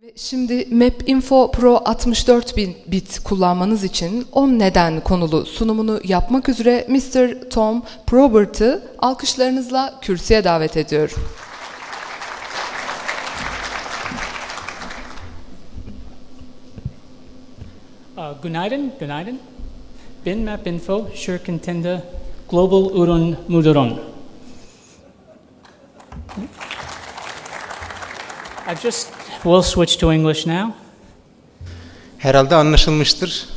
Ve şimdi MapInfo Pro 64.000 bit kullanmanız için 10 neden konulu sunumunu yapmak üzere Mr. Tom Probert'ı alkışlarınızla kürsüye davet ediyorum. Günaydın, günaydın. Ben MapInfo şirketinde Global Ürün Müdürü. We'll switch to English now. Herhalde anlaşılmıştır.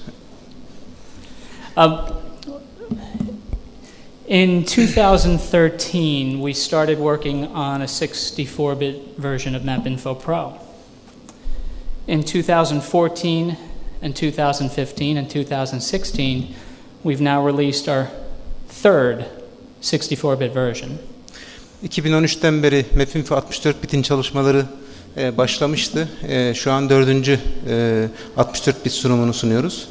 In 2013, we started working on a 64-bit version of MapInfo Pro. In 2014 and 2015 and 2016, we've now released our third 64-bit version. 2013'ten beri MapInfo 64 bitin çalışmaları başlamıştı. Şu an 4. 64 bit sunumunu sunuyoruz.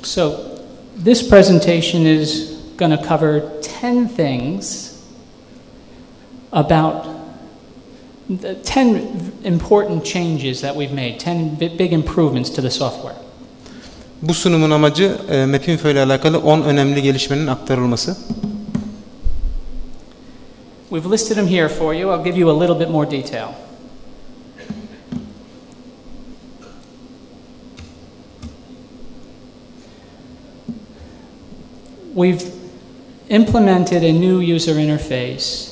So, this presentation is going to cover 10 things about the 10 important changes that we've made, 10 big improvements to the software. Bu sunumun amacı MapInfo ile alakalı 10 önemli gelişmenin aktarılması. We've listed them here for you. I'll give you a little bit more detail. We've implemented a new user interface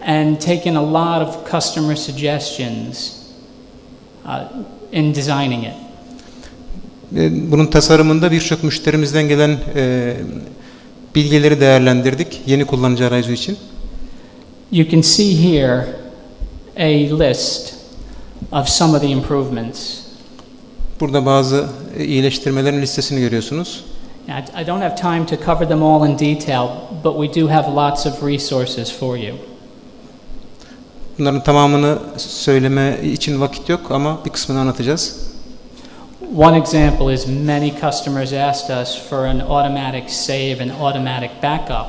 and taken a lot of customer suggestions in designing it. Bunun tasarımında birçok müşterimizden gelen bilgileri değerlendirdik yeni kullanıcı arayüzü için. You can see here a list of some of the improvements. Burada bazı iyileştirmelerin listesini görüyorsunuz. I don't have time to cover them all in detail, but we do have lots of resources for you. Bunların tamamını söyleme için vakit yok ama bir kısmını anlatacağız. One example is many customers asked us for an automatic save and automatic backup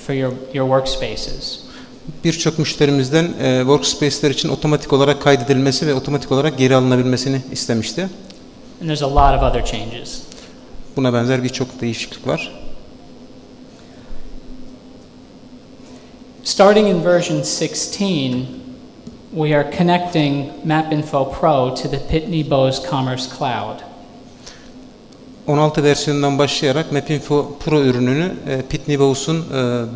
for your workspaces. Birçok müşterimizden workspace'ler için otomatik olarak kaydedilmesi ve otomatik olarak geri alınabilmesini istemişti. And there's a lot of other changes. Buna benzer birçok değişiklik var. Starting in version 16, we are connecting MapInfo Pro to the Pitney Bowes Commerce Cloud. 16 versiyonundan başlayarak MapInfo Pro ürününü Pitney Bowes'un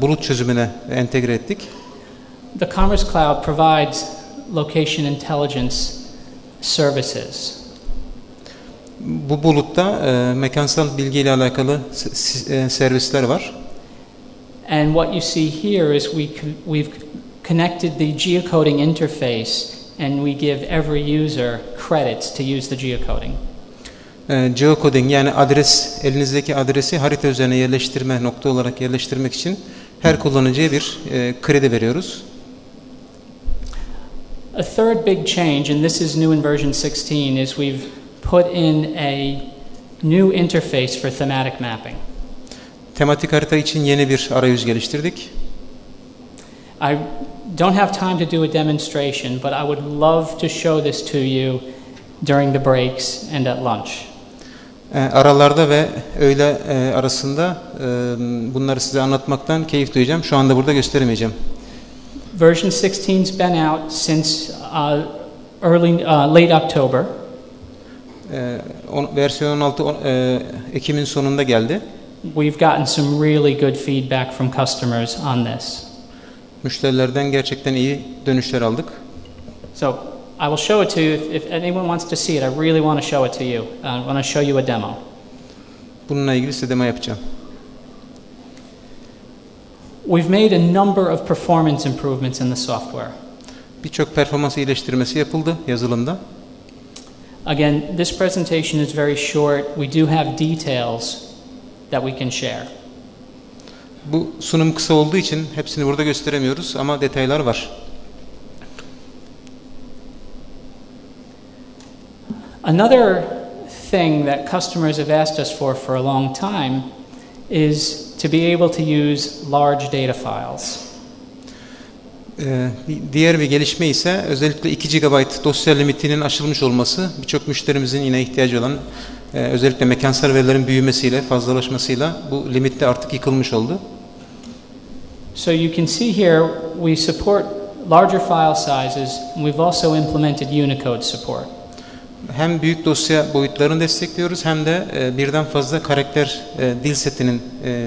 bulut çözümüne entegre ettik. The Commerce Cloud provides location intelligence services. Bu bulutta mekansal bilgi ile alakalı servisler var. And what you see here is we've connected the geocoding interface and we give every user credits to use the geocoding. Geocoding yani elinizdeki adresi harita üzerine yerleştirme nokta olarak yerleştirmek için her kullanıcıya bir kredi veriyoruz. A third big change, and this is new in version 16, is we've put in a new interface for thematic mapping. Tematik harita için yeni bir arayüz geliştirdik. I don't have time to do a demonstration, but I would love to show this to you during the breaks and at lunch. Aralarda ve öğle arasında bunları size anlatmaktan keyif duyacağım. Şu anda burada gösteremeyeceğim. Version 16's been out since late October. Versiyon 16 Ekim'in sonunda geldi. We've gotten some really good feedback from customers on this. Müşterilerden gerçekten iyi dönüşler aldık. So I will show it to you if anyone wants to see it. I really want to show it to you. I want to show you a demo. Bununla ilgili size demo yapacağım. We've made a number of performance improvements in the software. Birçok performans iyileştirmesi yapıldı yazılımda. Again, this presentation is very short. We do have details that we can share. Bu sunum kısa olduğu için hepsini burada gösteremiyoruz ama detaylar var. Another thing that customers have asked us for a long time is to be able to use large data files. Diğer bir gelişme ise özellikle 2 GB dosya limitinin aşılmış olması. Birçok müşterimizin yine ihtiyacı olan özellikle mekansal verilerin büyümesiyle, fazlalaşmasıyla bu limit de artık yıkılmış oldu. So you can see here we support larger file sizes, and we've also implemented Unicode support. Hem büyük dosya boyutlarını destekliyoruz hem de birden fazla karakter dil setinin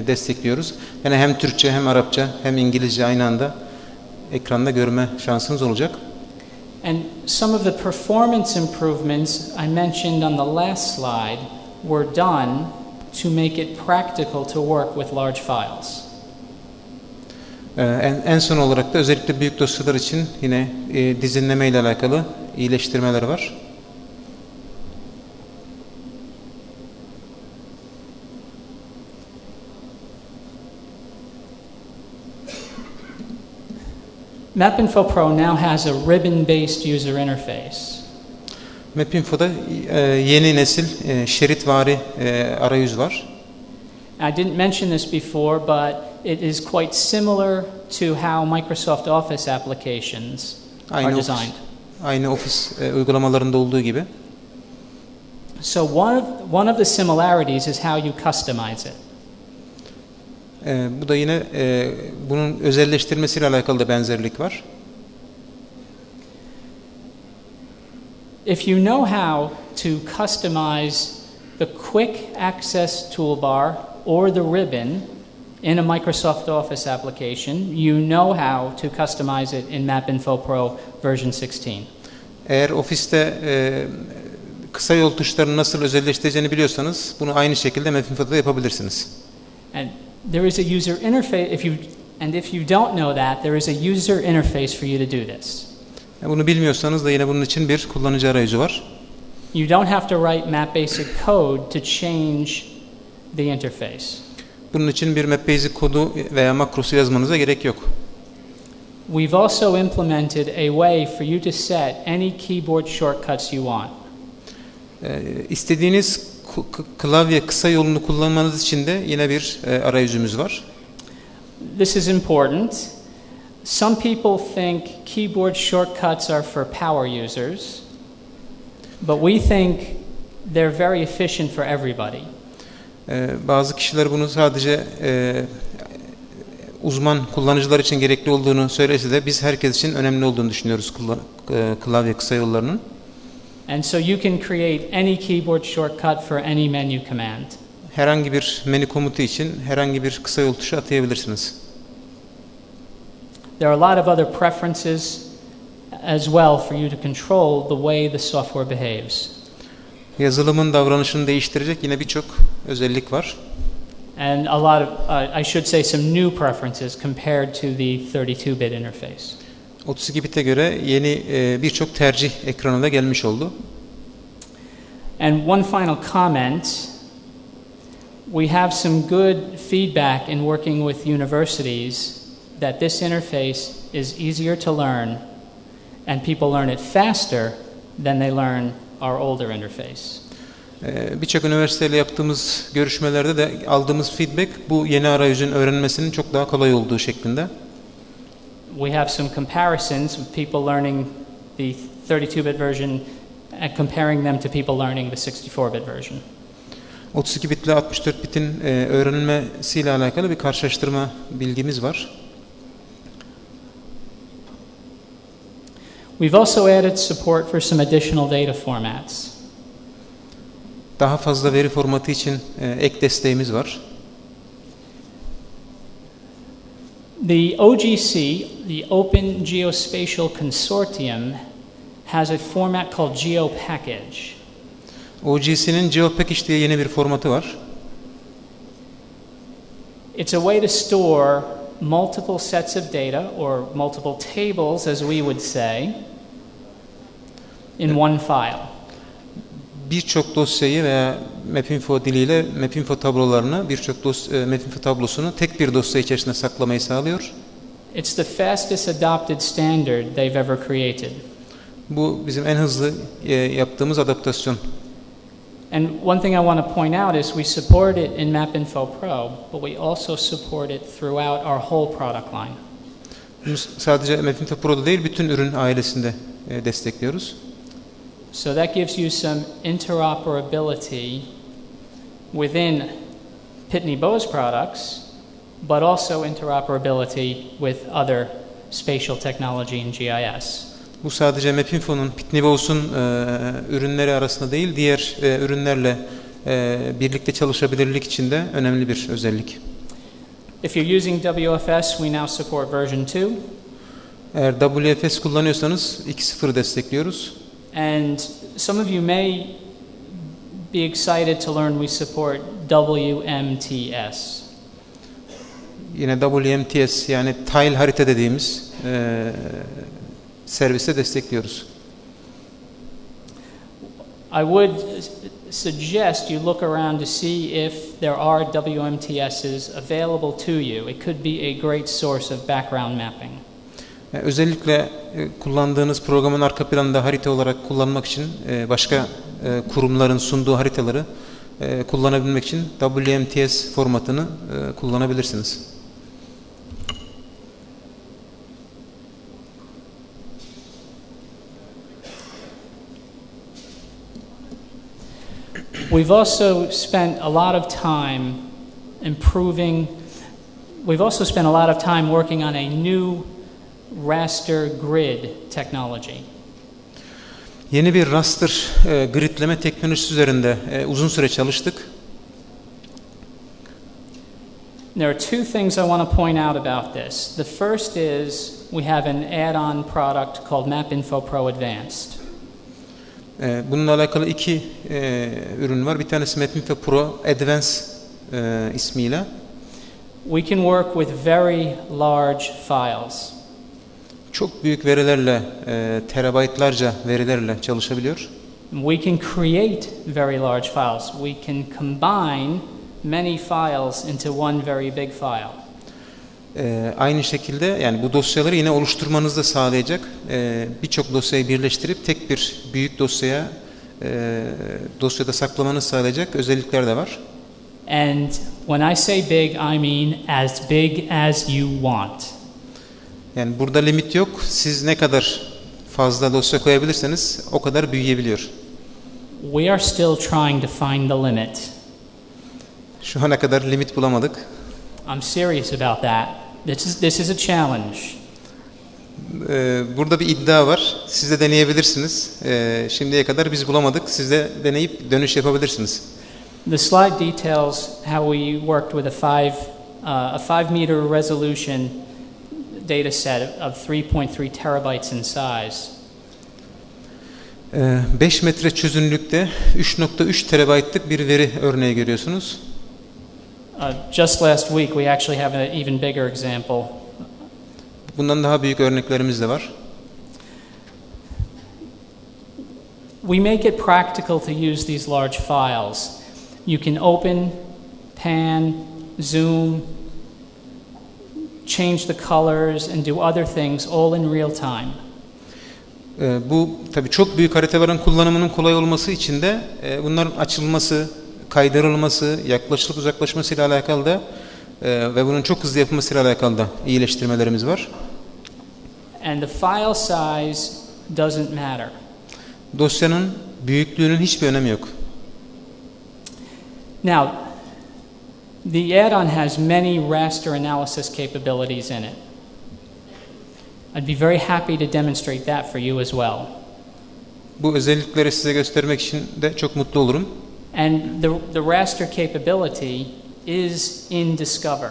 destekliyoruz. Yani hem Türkçe hem Arapça hem İngilizce aynı anda ekranda görme şansınız olacak. And some of the performance improvements I mentioned on the last slide were done to make it practical to work with large files. En son olarak da özellikle büyük dosyalar için yine dizinleme ile alakalı iyileştirmeler var. MapInfo Pro now has a ribbon-based user interface. MapInfo'da yeni nesil şeritvari arayüz var. I didn't mention this before, but it is quite similar to how Microsoft Office applications are designed. Aynı ofis uygulamalarında olduğu gibi. So one of the similarities is how you customize it. Bu da yine bunun özelleştirmesiyle alakalı da benzerlik var. If you know how to customize the quick access toolbar or the ribbon in a Microsoft Office application, you know how to customize it in MapInfo Pro version 16. Eğer ofiste kısa yol tuşlarını nasıl özelleştireceğini biliyorsanız bunu aynı şekilde MapInfo'da da yapabilirsiniz. And there is a user interface if you don't know that, there is a user interface for you to do this. Bunu bilmiyorsanız da yine bunun için bir kullanıcı arayüzü var. You don't have to write MapBasic code to change the interface. Bunun için bir MapBasic kodu veya makrosu yazmanıza gerek yok. We've also implemented a way for you to set any keyboard shortcuts you want. İstediğiniz klavye kısa yolunu kullanmanız için de yine bir arayüzümüz var. This is important. Some people think keyboard shortcuts are for power users, but we think they're very efficient for everybody. Bazı kişiler bunu sadece uzman kullanıcılar için gerekli olduğunu söylese de biz herkes için önemli olduğunu düşünüyoruz klavye kısa yollarının. And so you can create any keyboard shortcut for any menu command. Herhangi bir menü komutu için herhangi bir kısa yol tuşu atayabilirsiniz. There are a lot of other preferences as well for you to control the way the software behaves. Yazılımın davranışını değiştirecek yine birçok özellik var. And a lot of, I should say, some new preferences compared to the 32-bit interface. 32 bit'e göre yeni birçok tercih ekranına gelmiş oldu. And one final comment. We have some good feedback in working with universities that this interface is easier to learn and people learn it faster than they learn our older interface. Birçok üniversiteyle yaptığımız görüşmelerde de aldığımız feedback bu yeni arayüzün öğrenmesinin çok daha kolay olduğu şeklinde. We have some comparisons with people learning the 32-bit version and comparing them to people learning the 64-bit version. 32 bit ile 64 bitin öğrenilmesiyle alakalı bir karşılaştırma bilgimiz var. We've also added support for some additional data formats. Daha fazla veri formatı için ek desteğimiz var. The OGC, the Open Geospatial Consortium, has a format called GeoPackage. OGC'nin GeoPackage diye yeni bir formatı var. It's a way to store multiple sets of data or multiple tables, as we would say, in one file. Birçok dosyayı veya MapInfo diliyle MapInfo tablolarını, MapInfo tablosunu tek bir dosya içerisinde saklamayı sağlıyor. It's the fastest adopted standard they've ever created. Bu bizim en hızlı yaptığımız adaptasyon. And one thing I want to point out is we support it in MapInfo Pro, but we also support it throughout our whole product line. Bunu sadece MapInfo Pro'da değil, bütün ürün ailesinde destekliyoruz. So that gives you some interoperability within Pitney Bowes products, but also interoperability with other spatial technology and GIS. Bu sadece MapInfo'nun, Pitney Bowes'un ürünleri arasında değil, diğer ürünlerle birlikte çalışabilirlik için de önemli bir özellik. If you're using WFS, we now support version 2. Eğer WFS kullanıyorsanız 2.0 destekliyoruz. And some of you may be excited to learn we support WMTS. Yine WMTS, yani tile harita dediğimiz servise destekliyoruz. I would suggest you look around to see if there are WMTSs available to you. It could be a great source of background mapping. Özellikle kullandığınız programın arka planında harita olarak kullanmak için başka kurumların sunduğu haritaları kullanabilmek için WMTS formatını kullanabilirsiniz. We've also spent a lot of time working on a new raster grid technology. Yeni bir raster gridleme teknolojisi üzerinde uzun süre çalıştık. There are two things I want to point out about this. The first is we have an add-on product called MapInfo Pro Advanced. Bununla alakalı iki ürün var. Bir tanesi MapInfo Pro Advanced ismiyle. We can work with very large files. Çok büyük verilerle, terabaytlarca verilerle çalışabiliyor. We can create very large files. We can combine many files into one very big file. Aynı şekilde, yani bu dosyaları yine oluşturmanızı da sağlayacak, birçok dosyayı birleştirip tek bir büyük dosyada saklamanızı sağlayacak özellikler de var. And when I say big, I mean as big as you want. Yani burada limit yok. Siz ne kadar fazla dosya koyabilirseniz o kadar büyüyebiliyor. We are still trying to find the limit. Şu ana kadar limit bulamadık. I'm serious about that. This is a challenge. Burada bir iddia var. Siz de deneyebilirsiniz. Şimdiye kadar biz bulamadık. Siz de deneyip dönüş yapabilirsiniz. The slide details how we worked with a 5 meter resolution data set of 3.3 terabytes in size. 5 metre çözünürlükte 3.3 terabaytlık bir veri örneği görüyorsunuz. Just last week we actually have an even bigger example. Bundan daha büyük örneklerimiz de var. We make it practical to use these large files. You can open, pan, zoom, change the colors and do other things all in real time. Bu tabii çok büyük haritaların kullanımının kolay olması için de bunların açılması, kaydırılması, yaklaşılıp uzaklaşmasıyla alakalı da ve bunun çok hızlı yapılmasıyla alakalı da iyileştirmelerimiz var. And the file size doesn't matter. Dosyanın büyüklüğünün hiçbir önemi yok. Now, the add-on has many raster analysis capabilities in it. I'd be very happy to demonstrate that for you as well. Bu özellikleri size göstermek için de çok mutlu olurum. And the raster capability is in Discover.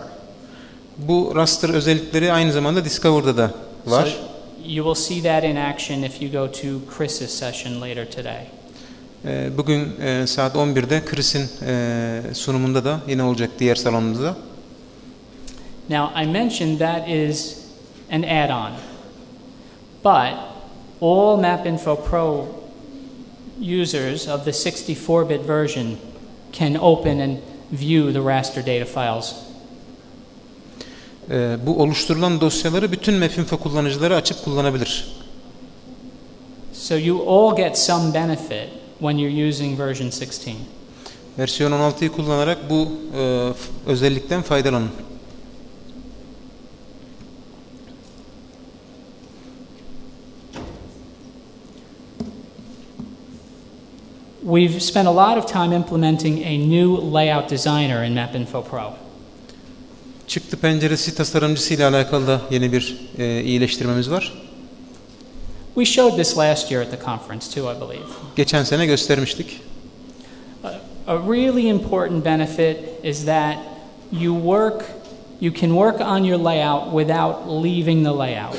Bu raster özellikleri aynı zamanda Discover'da da var. So you will see that in action if you go to Chris's session later today. Bugün saat 11'de Chris'in sunumunda da yine olacak, diğer salonumuzda. Now I mentioned that is an add-on. But all MapInfo Pro users of the 64-bit version can open and view the raster data files. Bu oluşturulan dosyaları bütün MapInfo kullanıcıları açıp kullanabilir. So you all get some benefit when you're using version 16. Versiyon 16'yı kullanarak bu özellikten faydalanın. We've spent a lot of time implementing a new layout designer in MapInfo Pro. Çıktı penceresi tasarımcısı ile alakalı da yeni bir iyileştirmemiz var. We showed this last year at the conference too, I believe. Geçen sene göstermiştik. A really important benefit is that you can work on your layout without leaving the layout.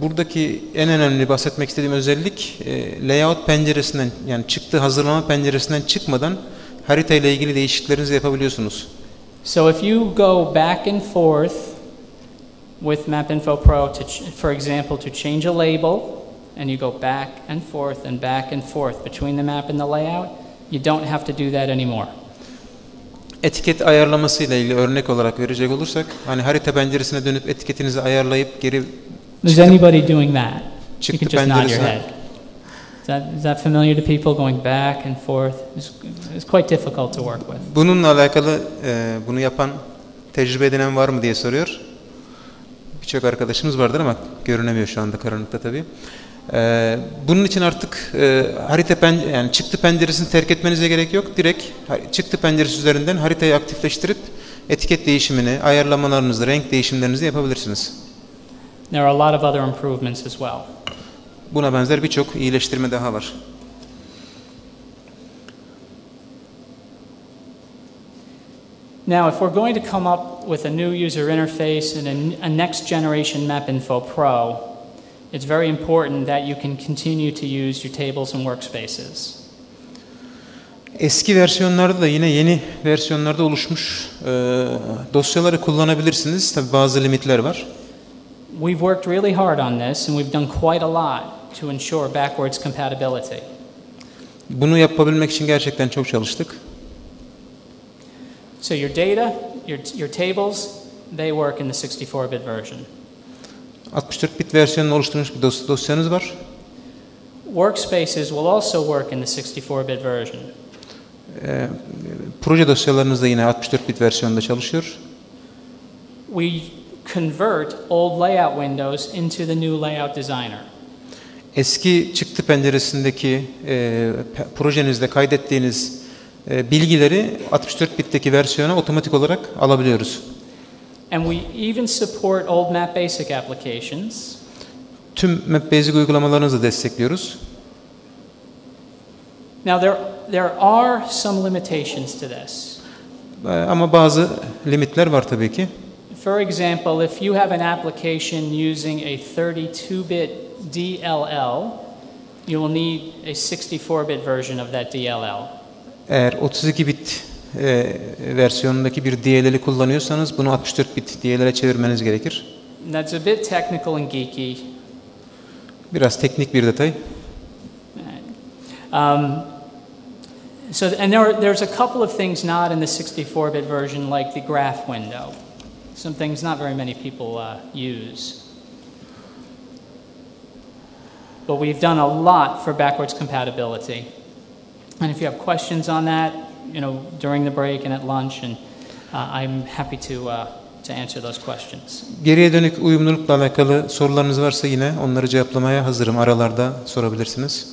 Buradaki en önemli bahsetmek istediğim özellik layout penceresinden, yani çıktı hazırlama penceresinden çıkmadan harita ile ilgili değişikliklerinizi yapabiliyorsunuz. So if you go back and forth with MapInfo Pro for example, to change a label, and you go back and forth between the map and the layout, you don't have to do that anymore. Etiket ayarlaması ile ilgili örnek olarak verecek olursak, hani harita penceresine dönüp etiketinizi ayarlayıp geri Is anybody doing that? You çıktı can just nod your penceresine head. Is that familiar to people, going back and forth? It's quite difficult to work with. bununla alakalı bunu yapan, tecrübe edinen var mı diye soruyor. Birçok arkadaşımız vardır ama görünemiyor şu anda karanlıkta tabii. Bunun için artık yani çıktı penceresini terk etmenize gerek yok. Direkt çıktı penceresi üzerinden haritayı aktifleştirip etiket değişimini, ayarlamalarınızı, renk değişimlerinizi yapabilirsiniz. There are a lot of other improvements as well. Buna benzer birçok iyileştirme daha var. Now, if we're going to come up with a new user interface and a next generation MapInfo Pro, it's very important that you can continue to use your tables and workspaces. Eski versiyonlarda da yine yeni versiyonlarda oluşmuş dosyaları kullanabilirsiniz. Tabii bazı limitler var. We've worked really hard on this and we've done quite a lot to ensure backwards compatibility. Bunu yapabilmek için gerçekten çok çalıştık. So your data, your tables, they work in the 64-bit version. 64 bit versiyonunu oluşturmuş bir dosyanız var. Workspaces will also work in the 64-bit version. Proje dosyalarınız da yine 64 bit versiyonda çalışıyor. We convert old layout windows into the new layout designer. Eski çıktı penceresindeki projenizde kaydettiğiniz bilgileri 64 bitteki versiyona otomatik olarak alabiliyoruz. And we even support old Map Basic applications. Tüm Map Basic uygulamalarınızı destekliyoruz. Now there are some limitations to this. Ama bazı limitler var tabii ki. For example, if you have an application using a 32-bit DLL, you will need a 64-bit version of that DLL. Eğer 32 bit versiyonundaki bir DLL'i kullanıyorsanız bunu 64 bit DLL'e çevirmeniz gerekir. That's a bit technical and geeky. Biraz teknik bir detay. So and there's a couple of things not in the 64-bit version, like the graph window. Some things not very many people use. But we've done a lot for backwards compatibility. And if you have questions on that, during the break and at lunch, and I'm happy to answer those questions. Geriye dönük uyumlulukla alakalı sorularınız varsa yine onları cevaplamaya hazırım. Aralarda sorabilirsiniz.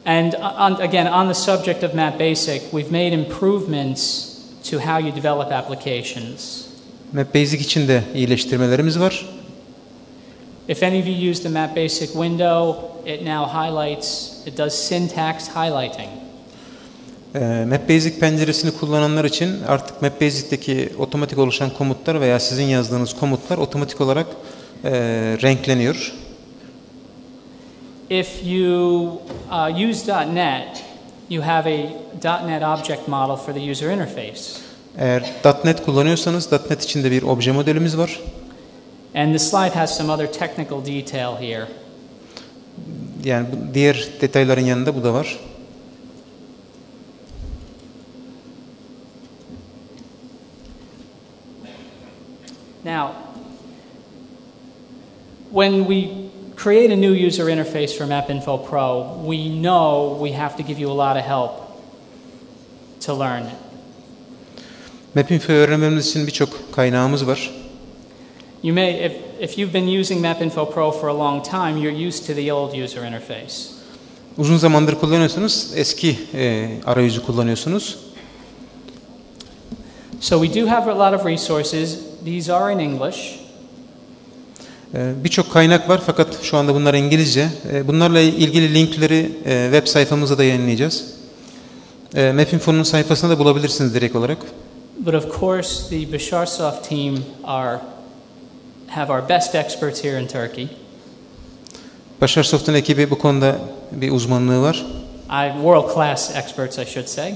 And again, on the subject of Map Basic, we've made improvements to how you develop applications. Map Basic için de iyileştirmelerimiz var. If any of you use the Map Basic window, it now highlights, it does syntax highlighting. Map Basic penceresini kullananlar için artık Map Basic'teki otomatik oluşan komutlar veya sizin yazdığınız komutlar otomatik olarak renkleniyor. If you use .NET, you have a .NET object model for the user interface. Eğer .NET kullanıyorsanız .NET için de bir obje modelimiz var. And the slide has some other technical detail here. Yani diğer detayların yanında bu da var. Now, when we create a new user interface for MapInfo Pro, we know we have to give you a lot of help to learn it. MapInfo'yu öğrenmemiz için birçok kaynağımız var. You may, if you've been using MapInfo Pro for a long time, you're used to the old user interface. Uzun zamandır kullanıyorsunuz, eski arayüzü kullanıyorsunuz. So we do have a lot of resources. These are in English. Birçok kaynak var fakat şu anda bunlar İngilizce. Bunlarla ilgili linkleri web sayfamıza da yayınlayacağız. MapInfo'nun sayfasında da bulabilirsiniz direkt olarak. But of course, the Başarsoft team have our best experts here in Turkey. Başarsoft'un ekibi bu konuda bir uzmanlığı var. World class experts, I should say.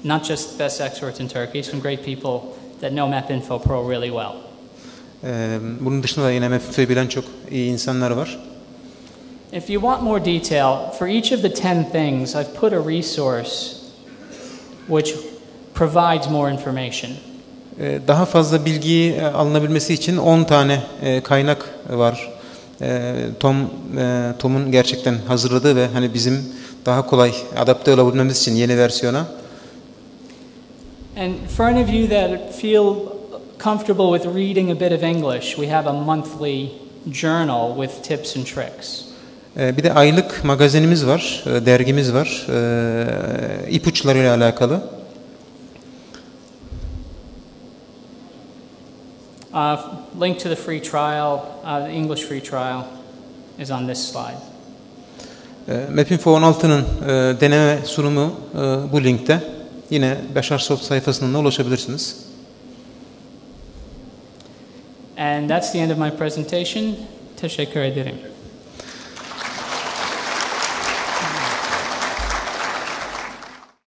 Not just the best experts in Turkey, some great people that know MapInfo Pro really well. Bunun dışında da yine MapInfo'yu bilen çok iyi insanlar var. If you want more detail, for each of the 10 things, I've put a resource which provides more information. Daha fazla bilgiyi alınabilmesi için 10 tane kaynak var. Tom'un gerçekten hazırladığı ve hani bizim daha kolay adapte olabilmemiz için yeni versiyona. And for any of you that feel comfortable with reading a bit of English, we have a monthly journal with tips and tricks. Bir de aylık magazinimiz var, dergimiz var, ipuçlarıyla alakalı. Link to the free trial, the English free trial is on this slide. MapInfo 16'nın deneme sunumu bu linkte. Yine Başarsoft sayfasından da ulaşabilirsiniz. And that's the end of my presentation. Teşekkür ederim.